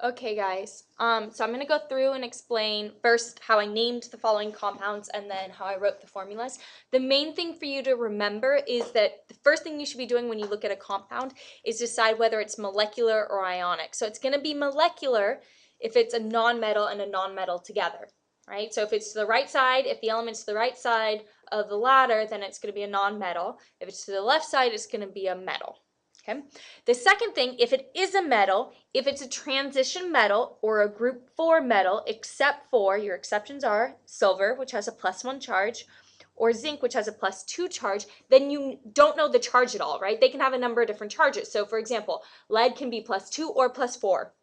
Okay, guys. So I'm going to go through and explain first how I named the following compounds and then how I wrote the formulas. The main thing for you to remember is that the first thing you should be doing when you look at a compound is decide whether it's molecular or ionic. So it's going to be molecular if it's a nonmetal and a nonmetal together, right? So if it's to the right side, if the element's to the right side of the ladder, then it's going to be a nonmetal. If it's to the left side, it's going to be a metal. Okay. The second thing, if it is a metal, if it's a transition metal or a group 4 metal, except for, your exceptions are silver, which has a +1 charge, or zinc, which has a +2 charge, then you don't know the charge at all, right? They can have a number of different charges. So for example, lead can be +2 or +4.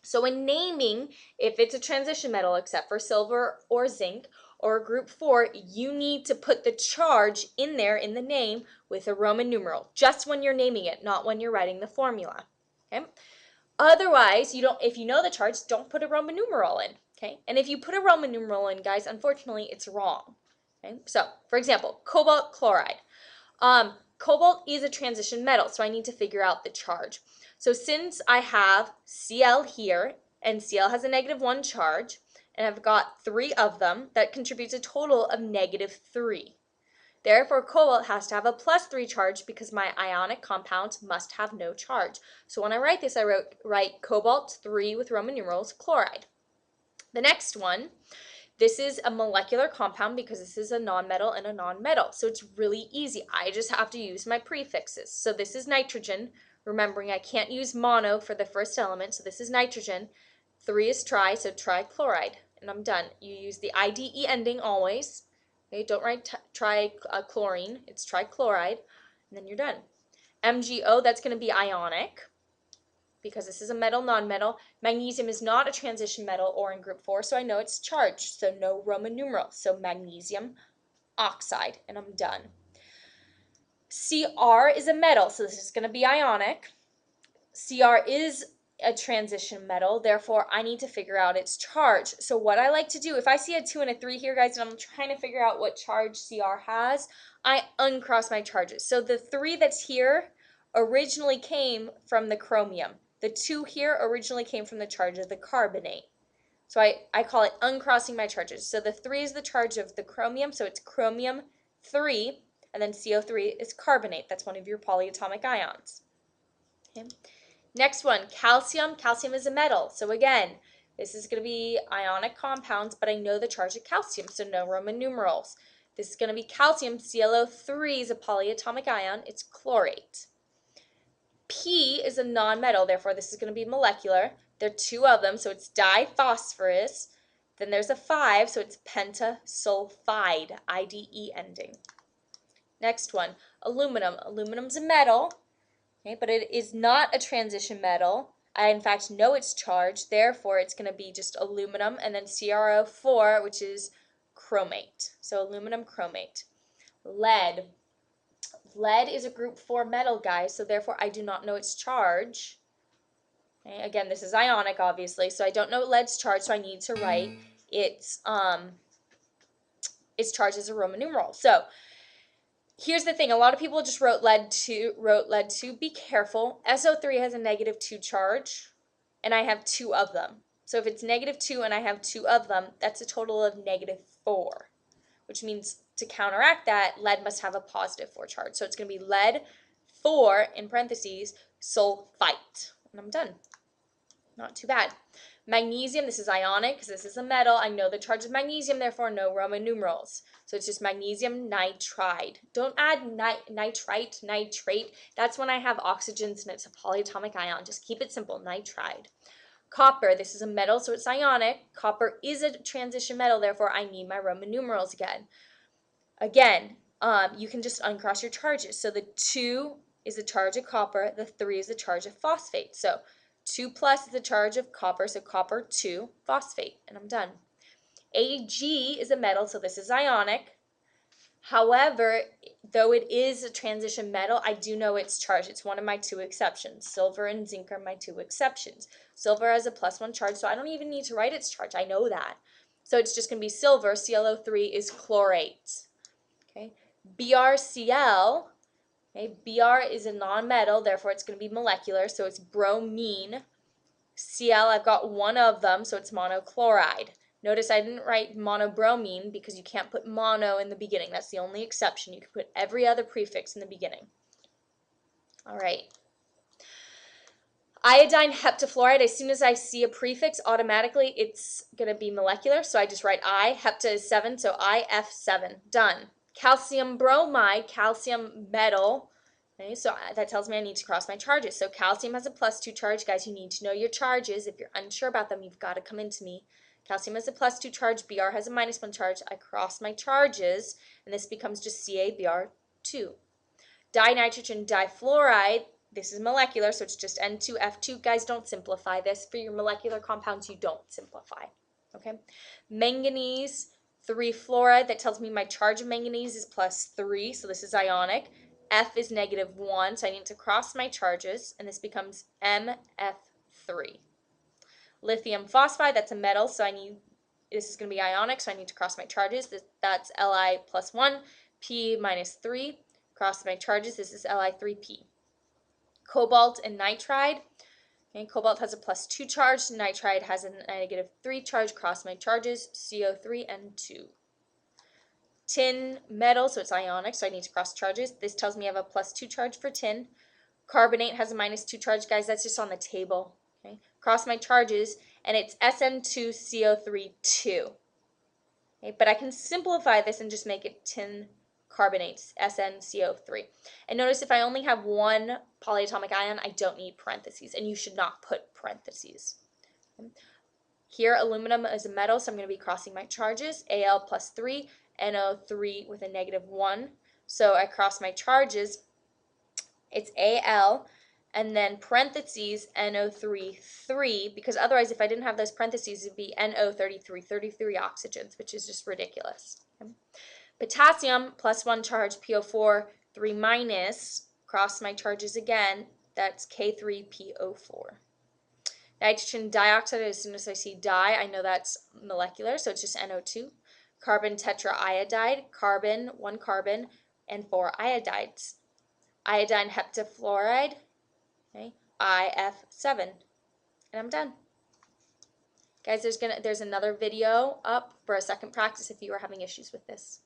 So in naming, if it's a transition metal, except for silver or zinc, or group 4, you need to put the charge in there in the name with a Roman numeral, just when you're naming it, not when you're writing the formula. Okay? Otherwise, if you know the charge, don't put a Roman numeral in. Okay? And if you put a Roman numeral in, guys, unfortunately, it's wrong. Okay? So, for example, cobalt chloride. Cobalt is a transition metal, so I need to figure out the charge. So since I have Cl here, and Cl has a -1 charge, and I've got 3 of them, that contributes a total of -3. Therefore, cobalt has to have a +3 charge because my ionic compounds must have no charge. So when I write this, I write cobalt 3 with Roman numerals, chloride. The next one, this is a molecular compound because this is a nonmetal and a nonmetal. So it's really easy. I just have to use my prefixes. So this is nitrogen. Remembering I can't use mono for the first element, so this is nitrogen. 3 is tri, so trichloride. And I'm done. You use the IDE ending always. Okay, don't write trichlorine. It's trichloride. And then you're done. MgO, that's going to be ionic, because this is a metal nonmetal. Magnesium is not a transition metal or in group 4, so I know it's charged, so no Roman numeral. So magnesium oxide, and I'm done. Cr is a metal, so this is going to be ionic. Cr is a transition metal, therefore I need to figure out its charge. So what I like to do, if I see a 2 and a 3 here, guys, and I'm trying to figure out what charge Cr has, I uncross my charges. So the 3 that's here originally came from the chromium. The 2 here originally came from the charge of the carbonate. So I call it uncrossing my charges. So the 3 is the charge of the chromium, so it's chromium 3, and then CO3 is carbonate. That's one of your polyatomic ions. Okay. Next one, calcium. Calcium is a metal. So again, this is going to be ionic compounds, but I know the charge of calcium, so no Roman numerals. This is going to be calcium. ClO3 is a polyatomic ion. It's chlorate. P is a nonmetal, therefore this is going to be molecular. There are 2 of them, so it's diphosphorus. Then there's a 5, so it's pentasulfide, IDE ending. Next one, aluminum. Aluminum's a metal, okay, but it is not a transition metal. I, in fact, know its charge, therefore it's going to be just aluminum, and then CrO4, which is chromate. So aluminum chromate. Lead. Lead is a group 4 metal, guys, so therefore I do not know its charge. Okay, again, this is ionic, obviously, so I don't know lead's charge, so I need to write its charge as a Roman numeral. So here's the thing, a lot of people just wrote lead 2. Be careful. SO3 has a -2 charge, and I have 2 of them. So if it's -2 and I have 2 of them, that's a total of -4, which means to counteract that, lead must have a +4 charge. So it's going to be lead 4, in parentheses, sulfite. And I'm done. Not too bad. Magnesium, this is ionic because this is a metal. I know the charge of magnesium, therefore no Roman numerals. So it's just magnesium nitride. Don't add nitrite, nitrate. That's when I have oxygens and it's a polyatomic ion. Just keep it simple, nitride. Copper, this is a metal, so it's ionic. Copper is a transition metal, therefore I need my Roman numerals again. Again, you can just uncross your charges. So the 2 is the charge of copper, the 3 is the charge of phosphate. So 2 plus is the charge of copper, so copper 2, phosphate, and I'm done. Ag is a metal, so this is ionic. However, though it is a transition metal, I do know its charge. It's one of my 2 exceptions. Silver and zinc are my 2 exceptions. Silver has a +1 charge, so I don't even need to write its charge. I know that. So it's just going to be silver. ClO3 is chlorate. Okay. BrCl, okay, Br is a nonmetal, therefore it's going to be molecular, so it's bromine. Cl, I've got one of them, so it's monochloride. Notice I didn't write monobromine because you can't put mono in the beginning. That's the only exception. You can put every other prefix in the beginning. All right. Iodine heptafluoride, as soon as I see a prefix, automatically it's going to be molecular. So I just write I. Hepta is 7, so IF7. Done. Calcium bromide, calcium metal. Okay, so that tells me I need to cross my charges. So calcium has a +2 charge. Guys, you need to know your charges. If you're unsure about them, you've got to come into me. Calcium has a +2 charge. Br has a -1 charge. I cross my charges, and this becomes just CaBr2. Dinitrogen difluoride, this is molecular, so it's just N2F2. Guys, don't simplify this. For your molecular compounds, you don't simplify. Okay. Manganese 3 fluoride, that tells me my charge of manganese is +3, so this is ionic. F is -1, so I need to cross my charges, and this becomes MF3. Lithium phosphide, that's a metal, so this is going to be ionic, so I need to cross my charges. That's Li +1, P -3. Cross my charges, this is Li3P. Cobalt and nitride. Okay, cobalt has a +2 charge, nitride has a -3 charge. Cross my charges, CO3 and 2. Tin metal, so it's ionic, so I need to cross charges. This tells me I have a +2 charge for tin. Carbonate has a -2 charge. Guys, that's just on the table. Okay, cross my charges, and it's SN2CO3 2. Okay, but I can simplify this and just make it tin carbonates, SnCO3. And notice if I only have one polyatomic ion, I don't need parentheses, and you should not put parentheses. Here, aluminum is a metal, so I'm going to be crossing my charges, Al +3, NO3 with a -1. So I cross my charges, it's Al, and then parentheses, NO3, 3, because otherwise if I didn't have those parentheses, it'd be NO33, 33 oxygens, which is just ridiculous. Okay. Potassium, +1 charge, PO4, 3-, cross my charges again, that's K3PO4. Nitrogen dioxide, as soon as I see di, I know that's molecular, so it's just NO2. Carbon tetraiodide, carbon, 1 carbon, and 4 iodides. Iodine heptafluoride, okay, IF7, and I'm done. Guys, there's another video up for a second practice if you are having issues with this.